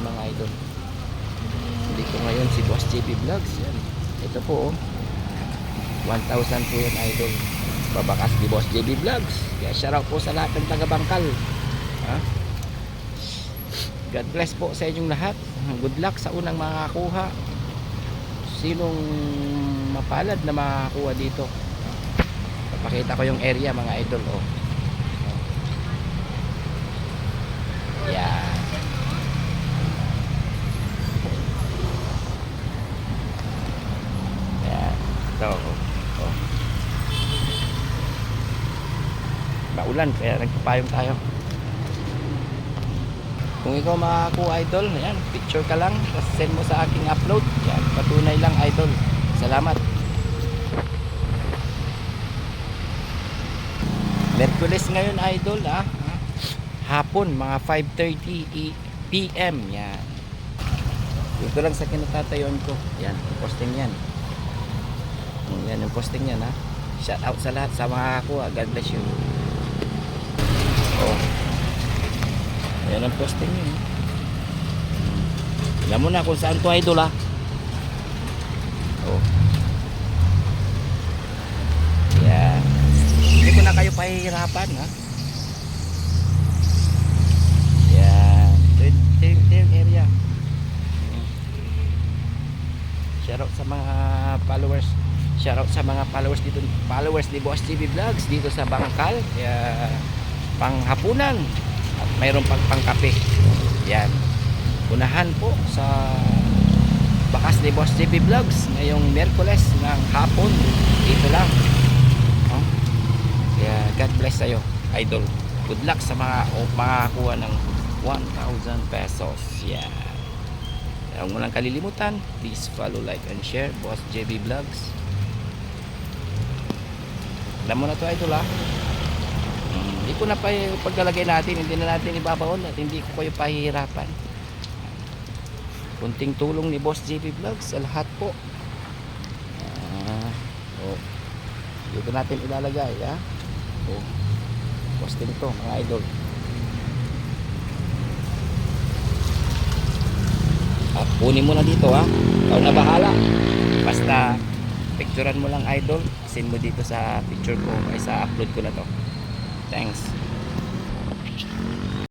mga idol. Hindi ko ngayon si Boss JB Vlogs. Yan. Ito po, oh. 1,000 po yan, idol. Babakas ni Boss JB Vlogs. Kaya shoutout po sa lahat ng taga-Bangkal. Ha? God bless po sa inyong lahat. Good luck sa unang makakakuha. Sinong mapalad na makakakuha dito? Papakita ko yung area, mga idol, oh. Yan. Yan. Ito, oh. Maulan, kaya nagpapayong tayo. Kung ikaw makakakuha, idol, yan, picture ka lang, tapos send mo sa aking upload. Yan, patunay lang, idol. Salamat. Merkules ngayon, idol, ah. Hapon, mga 5:30 PM. Yan. Dito lang sa kinatatayuan ko. Yan, posting yan. Yan yung posting yan, ha. Shout out sa lahat sa makakakuha. God bless you. Oh. Yan ang posting yun. Alam mo na kung saan to, idol, ha. Oh. Yan. Hindi ko na kayo pahihirapan, ha. Yan. Ito yung area. Shoutout sa mga followers. Shoutout sa mga followers dito. Followers ni Boss JB Vlogs dito sa Bangkal. Kaya panghapunan. At mayroon pang pangkape. Yan. Unahan po sa bakas ni Boss JB Vlogs ngayong Miyerkules ng hapon. Dito lang. Oh. Kaya God bless sa'yo, idol. Good luck sa mga makakuha ng 1,000 pesos. Yan. Kaya huwag mo lang kalilimutan. Please follow, like, and share Boss JB Vlogs. Alam mo na to, idol, ha. Hindi ko na pa paglalagay natin, hindi na natin ibabaon at hindi ko kayo pahihirapan. Kunting tulong ni Boss JB Vlogs sa lahat po. Oh. Dito natin ilalagay, ha. Oh. Posting to, mga idol. At kunin mo na dito, ha. Ikaw na bahala. Basta picturean mo lang, idol. Send mo dito sa picture ko ay sa upload ko na to. Thanks.